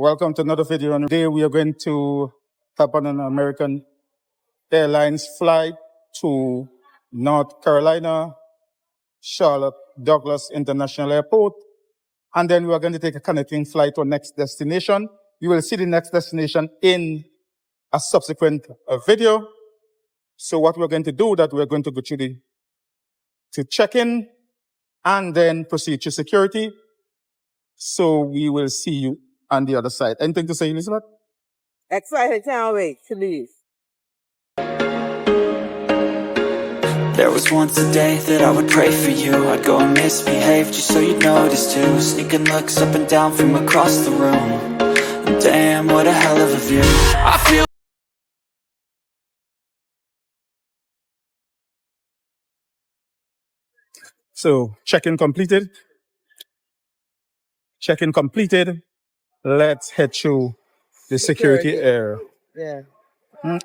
Welcome to another video. And today we are going to hop on an American Airlines flight to North Carolina, Charlotte Douglas International Airport. And then we are going to take a connecting flight to our next destination. You will see the next destination in a subsequent video. So what we're going to do that we're going to go to check-in and then proceed to security. So we will see you on the other side. Anything to say, Elizabeth? Excited, can't wait to leave. There was once a day that I would pray for you. I'd go and misbehave just so you'd notice too. Sneaking looks up and down from across the room. And damn, what a hell of a view. I feel So check-in completed. Check-in completed. Let's head to the security area. Yeah.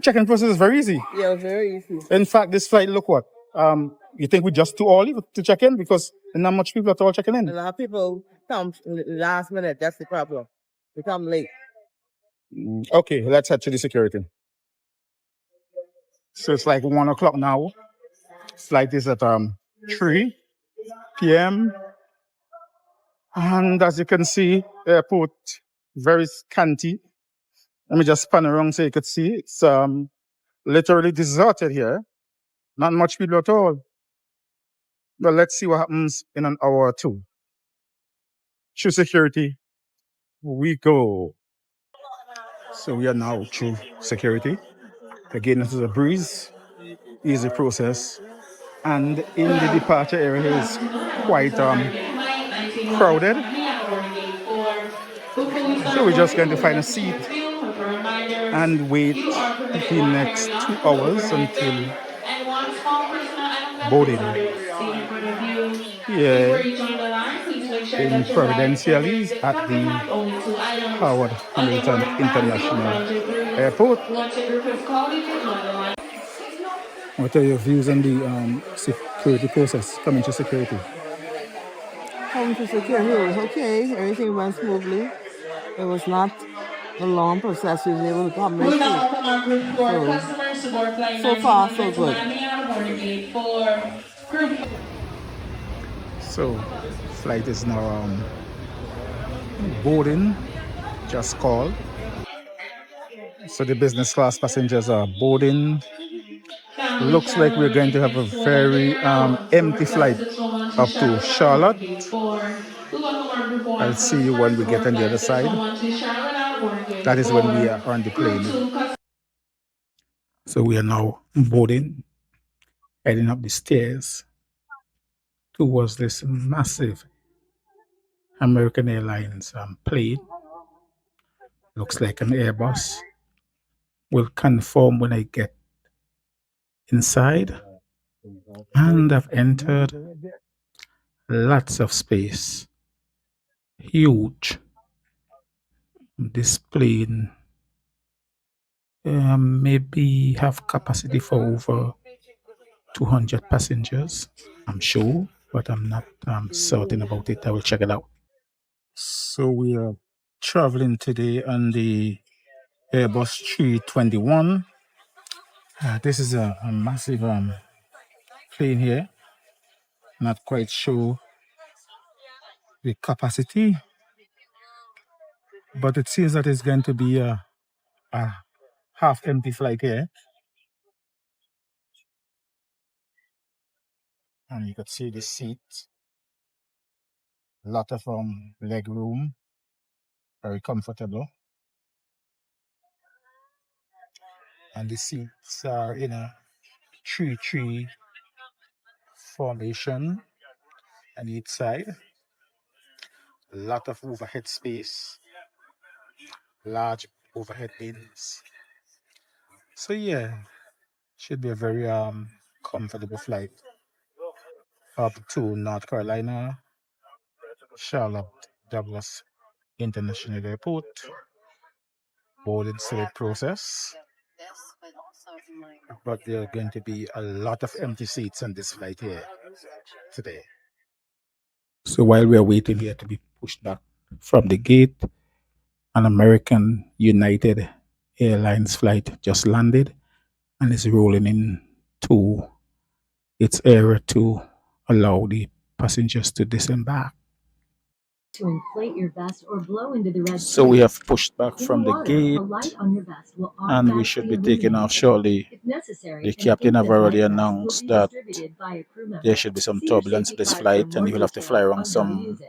Check-in process is very easy. Yeah, it was very easy. In fact, this flight, look what. You think we just too early to check in because there's not much people at all checking in. A lot of people come last minute. That's the problem. They come late. Okay, let's head to the security. So it's like 1 o'clock now. Flight is at 3 p.m. And as you can see, airport very scanty. Let me just pan around so you could see. It's literally deserted here. Not much people at all. But let's see what happens in an hour or two. Through security, we go. So we are now through security. Again, this is a breeze, easy process. And in the departure area is quite crowded. So we're just going to find a seat and wait the next 2 hours until boarding. Here in Providenciales at the Howard Hamilton International Airport. What are your views on the security process, coming to security? Coming to security, it was okay. Everything went smoothly. It was not a long process. You were able to come in. So far, so good. So, flight is now boarding, just called. So the business class passengers are boarding. Looks like we're going to have a very empty flight up to Charlotte. I'll see you when we get on the other side. That is when we are on the plane. So we are now boarding, heading up the stairs towards this massive American Airlines plane. Looks like an Airbus. Will confirm when I get inside. And I've entered. Lots of space. Huge. This plane maybe have capacity for over 200 passengers, I'm sure, but I'm not certain about it. I will check it out. So we are traveling today on the Airbus 321. This is a massive plane here. Not quite sure the capacity, but it seems that it's going to be a half empty flight here. And you can see the seat. A lot of leg room. Very comfortable. And the seats are in a 3-3 formation on each side. A lot of overhead space. Large overhead bins. So yeah, should be a very comfortable flight up to North Carolina, Charlotte Douglas International Airport. Boarding still process. But there are going to be a lot of empty seats on this flight here today. So while we are waiting here to be pushed back from the gate, An American United Airlines flight just landed and is rolling into its area to allow the passengers to disembark. To inflate your vest or blow into the red So we tube. have pushed back In from the water, gate, a light on your vest will and we should be automatically taking off illuminate. shortly. If necessary, The an captain have infant already life vest will announced be that distributed by a crew member. there should be some See your turbulence safety this card for flight, and more we will have to fly details around on how to some use it. We will be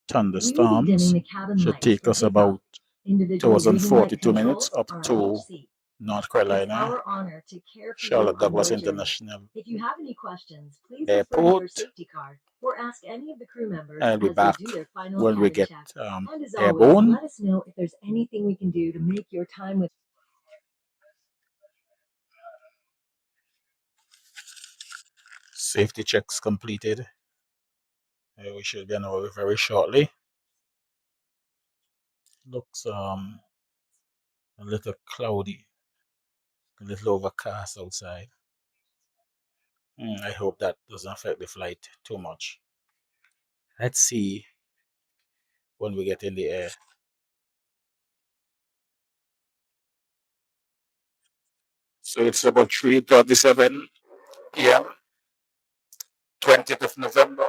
thunderstorms. dimming the cabin Should lights take for us takeoff. about Individual breathing light 2,042 minutes controls up are on to each seat. North It's Carolina, our honor to care for you Charlotte on Douglas your journey. International If you have any questions, please refer to your Airport. safety card or ask any of the crew members I'll be as they back do their final when we cabin get check. And as always, airborne. let us know if there's anything we can do to make your time with Safety checks completed. We should be on our way very shortly. Looks a little cloudy, a little overcast outside. I hope that doesn't affect the flight too much. Let's see when we get in the air. So it's about 3:37 p.m., 20th of November.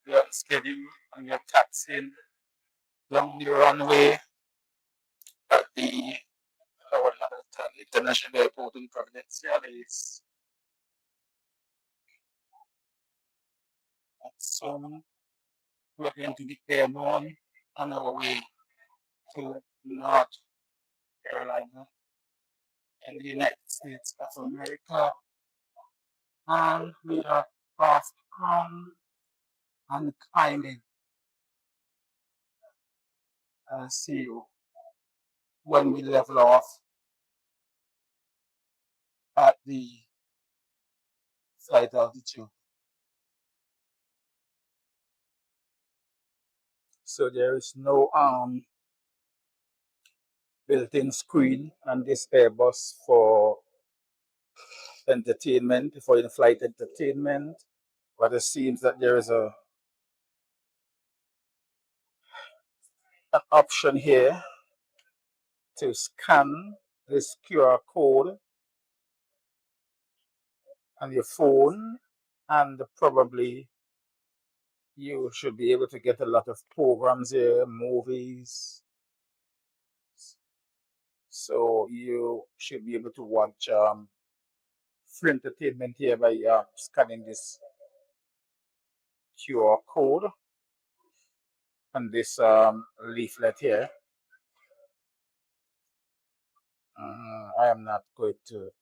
We are on schedule and we are taxiing along the runway at the International Airport in Providenciales. And soon we're going to be airborne on our way to North Carolina in the United States of America. And we are fast on and climbing. I'll see you when we level off at the flight altitude. So there is no built-in screen on this Airbus for entertainment, for in-flight entertainment, but it seems that there is an option here to scan this QR code on your phone, and probably you should be able to get a lot of programs here, movies. So you should be able to watch free entertainment here by scanning this QR code and this leaflet here. I am not going to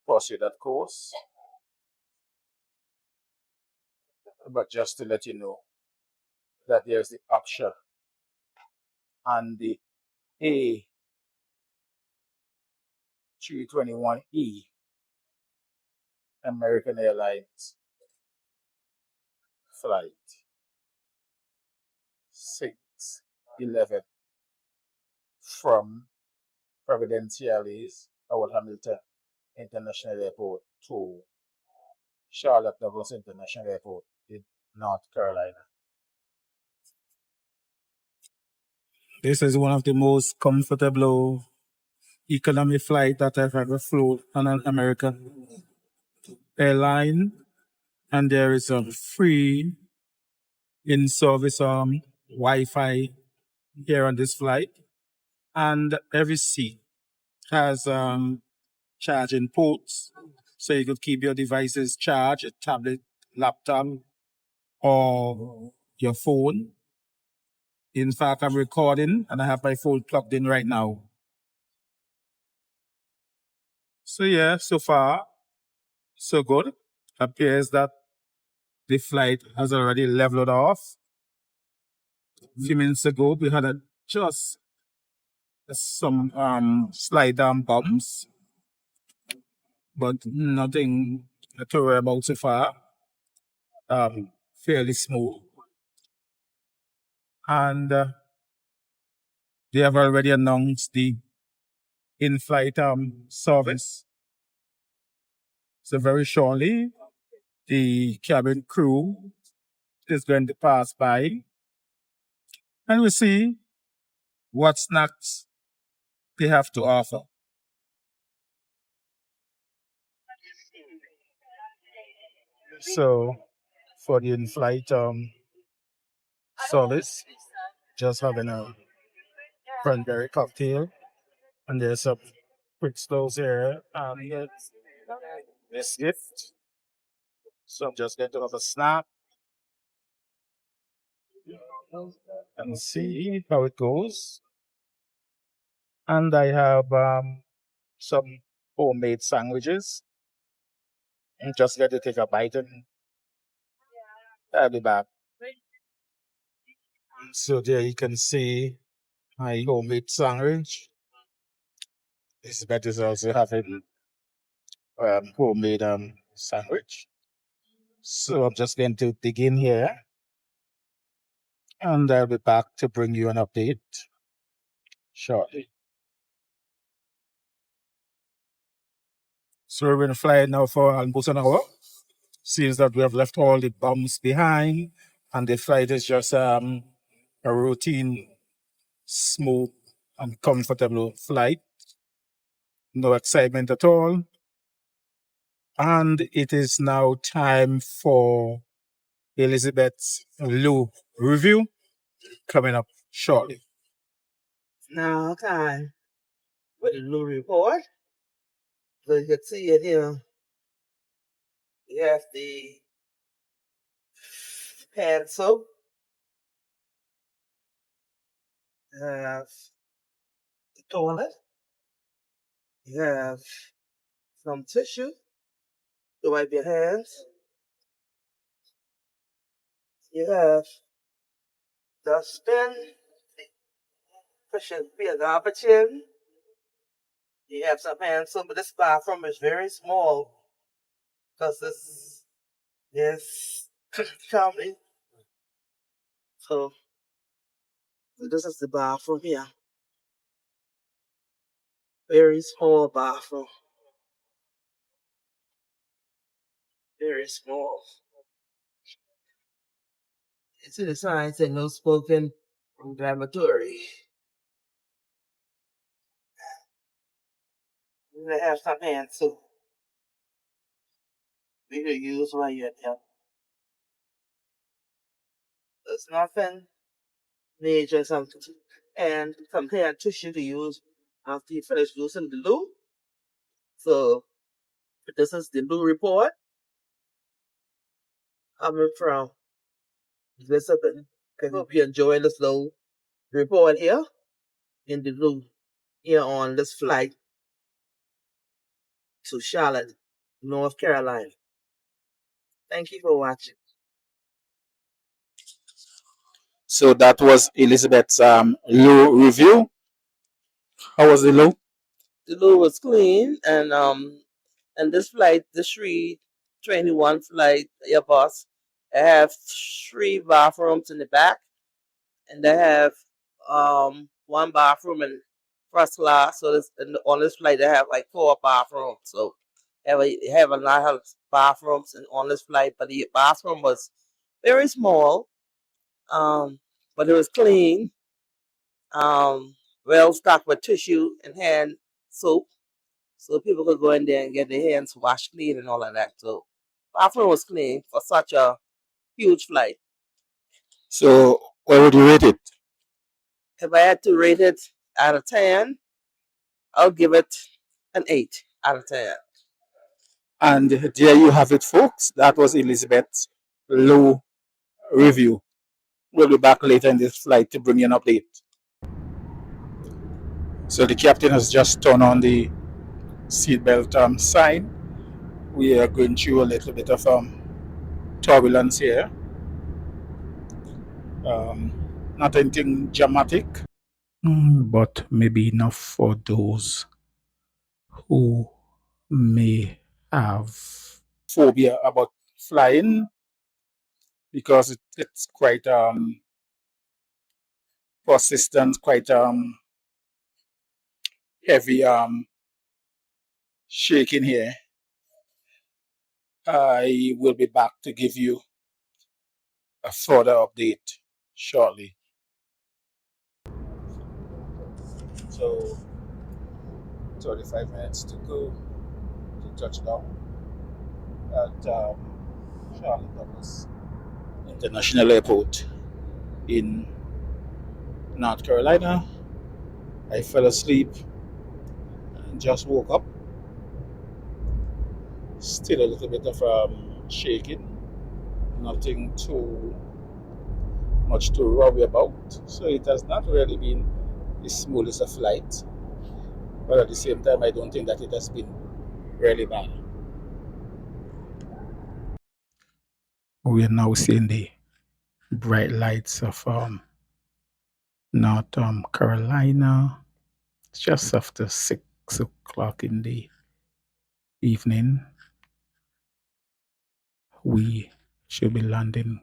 pursue that course, but just to let you know that there's the option on the A321E American Airlines flight 611 from Providenciales, Howard Hamilton International Airport to Charlotte Douglas International Airport in North Carolina. This is one of the most comfortable economy flight that I've ever flown on an American airline, and there is a free in-service Wi-Fi here on this flight, and every seat has charging ports, so you could keep your devices charged, a tablet, laptop, or your phone. In fact, I'm recording and I have my phone plugged in right now. So yeah, so far, so good. Appears that the flight has already leveled off. A few minutes ago, we had just some slight bumps, but nothing to worry about so far. Fairly smooth. And they have already announced the in-flight service. So very shortly, the cabin crew is going to pass by and we see what snacks they have to offer. So for the in-flight service, just having a cranberry cocktail, and there's some quick slows here, and it's biscuit. So I'm just going to have a snack and see how it goes. And I have some homemade sandwiches. I'm just going to take a bite and I'll be back. So there you can see my homemade sandwich. This bed is also having homemade sandwich. So I'm just going to dig in here and I'll be back to bring you an update shortly. So we're going to fly now for almost an hour. Seems that we have left all the bumps behind and the flight is just a routine, smooth and comfortable flight. No excitement at all. And it is now time for Elizabeth's Lou review coming up shortly. Now, time with the new report. So you can see it here. You have the hand soap. You have the toilet. You have some tissue to wipe your hands. You have dustbin, pushing be a garbage in. You have some hand soap, but this bathroom is very small because this is county. So this is the bathroom here. Very small bathroom. Very small. You see the sign saying no smoking inflammatory. They have some hand soap. You can use while you're there. There's nothing major, and some hand tissue to use after you finish using the loo. So this is the loo report coming from Elizabeth. I hope you enjoy this little report here in the loo here on this flight to Charlotte, North Carolina. Thank you for watching. So that was Elizabeth's low review. How was the low? The loo was clean, and this flight, the 321 flight Airbus, they have 3 bathrooms in the back, and they have 1 bathroom in first class. So on this flight, they have like 4 bathrooms. So they have a lot of bathrooms on this flight, but the bathroom was very small, but it was clean, well stocked with tissue and hand soap. So people could go in there and get their hands washed clean and all of that. So bathroom was clean for such a huge flight. So where would you rate it? If I had to rate it out of 10, I'll give it an 8 out of 10. And there you have it, folks. That was Elizabeth's low review. We'll be back later in this flight to bring you an update. So the captain has just turned on the seatbelt sign. We are going through a little bit of turbulence here. Not anything dramatic, but maybe enough for those who may have phobia about flying because it's quite persistent, quite heavy shaking here. I will be back to give you a further update shortly. So 35 minutes to go to touchdown at Charlotte Douglas International Airport in North Carolina. I fell asleep and just woke up. Still a little bit of shaking. Nothing too much to worry about. So it has not really been the smoothest of flight. But at the same time, I don't think that it has been really bad. We are now seeing the bright lights of North Carolina. It's just after 6 o'clock in the evening. We should be landing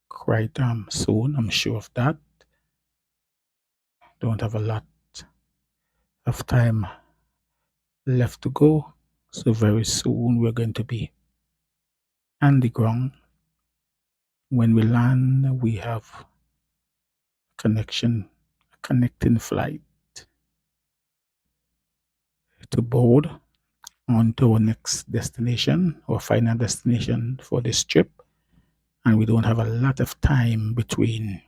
quite soon. I'm sure of that. Don't have a lot of time left to go. So very soon we're going to be on the ground. When we land, we have connecting flight to board on to our next destination or final destination for this trip. And we don't have a lot of time between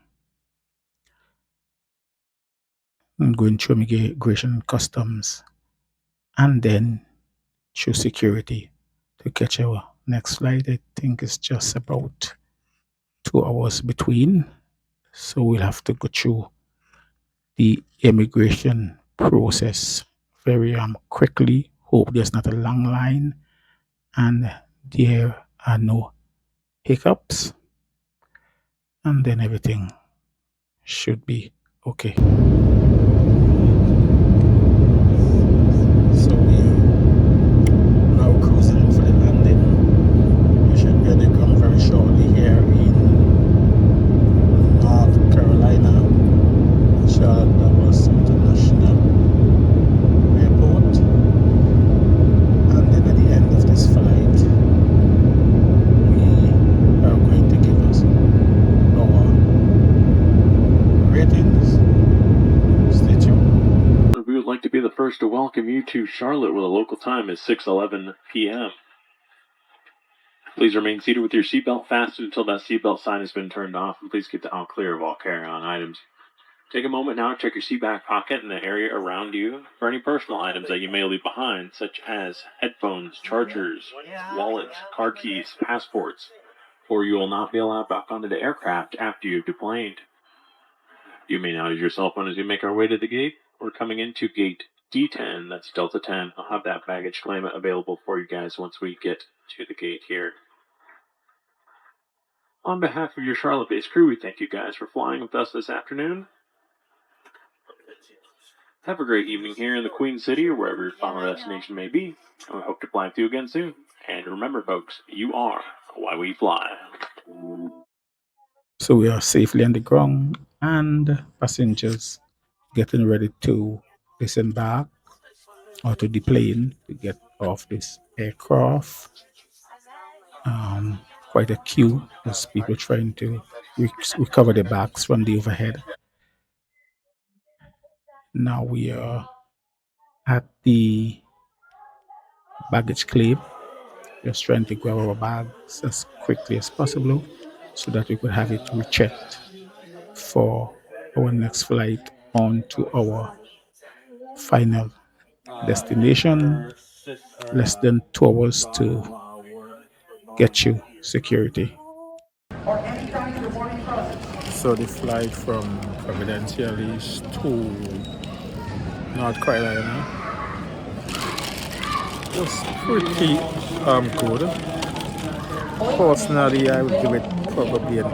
going through immigration customs and then through security to catch our next flight. I think it's just about 2 hours between. So we'll have to go through the immigration process very quickly. Hope there's not a long line and there are no hiccups, and then everything should be okay. So we're now cruising in for the landing. We should be on the ground very shortly here in North Carolina, Charlotte Douglas International Airport. And then at the end of this flight, we are going to give us our ratings. Stay tuned. We would like to be the first to welcome you to Charlotte, where the local time is 6:11 p.m. Please remain seated with your seatbelt fastened until that seatbelt sign has been turned off, and please keep the all clear of all carry-on items. Take a moment now to check your seat back pocket and the area around you for any personal items that you may leave behind, such as headphones, chargers, wallets, car keys, passports, or you will not be allowed back onto the aircraft after you've deplaned. You may now use your cell phone as you make our way to the gate. We're coming into gate D10, that's Delta 10. I'll have that baggage claimant available for you guys once we get to the gate here. On behalf of your Charlotte-based crew, we thank you guys for flying with us this afternoon. Have a great evening here in the Queen City or wherever your final destination may be, and we hope to fly with you again soon. And remember, folks, you are why we fly. So we are safely on the ground and passengers getting ready to disembark or to deplane to get off this aircraft. Quite a queue as people trying to recover their bags from the overhead. Now we are at the baggage claim, just trying to grab our bags as quickly as possible so that we could have it rechecked for our next flight on to our final destination. Less than 2 hours to get you security. So the flight from Providenciales to North Carolina was pretty good. Personally, I would give it probably an 8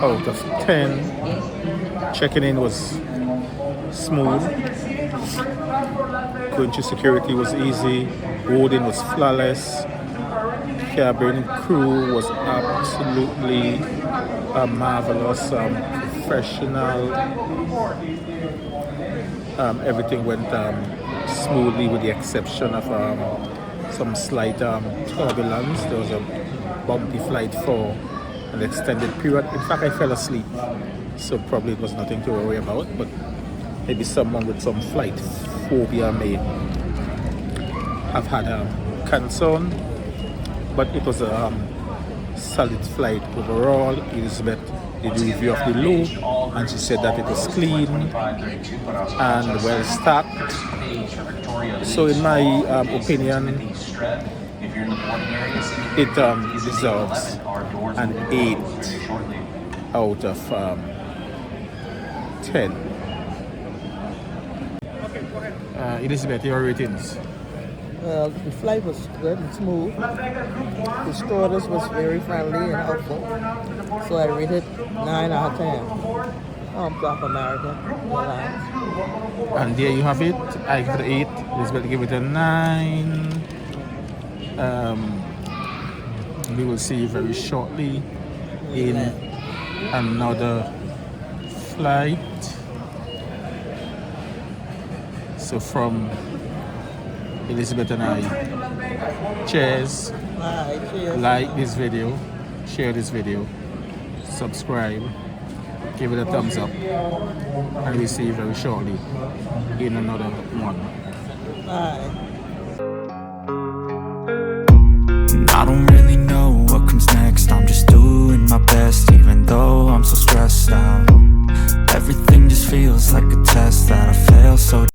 out of 10. Checking in was smooth. Going through security was easy. Boarding was flawless. Cabin crew was absolutely marvelous, professional. Everything went smoothly with the exception of some slight turbulence. There was a bumpy flight for an extended period. In fact, I fell asleep, so probably it was nothing to worry about. But maybe someone with some flight phobia may have had a concern, but it was a solid flight overall. Elizabeth did a review of the loop, and she said that it was clean and well stacked. So in my opinion, it deserves an 8 out of 10. Elizabeth, your ratings? Well, the flight was good and smooth. The stewardess was very friendly and helpful. So I rated 9 out of 10. Black American Airlines. And there you have it. I give it an 8. Elizabeth give it a 9. We will see you very shortly in another flight. So from Elizabeth and I, cheers. Bye, cheers. Like this video, share this video, subscribe, give it a thumbs up, and we'll see you very shortly in another one. Bye. I don't really know what comes next. I'm just doing my best, even though I'm so stressed out. Everything just feels like a test that I fail so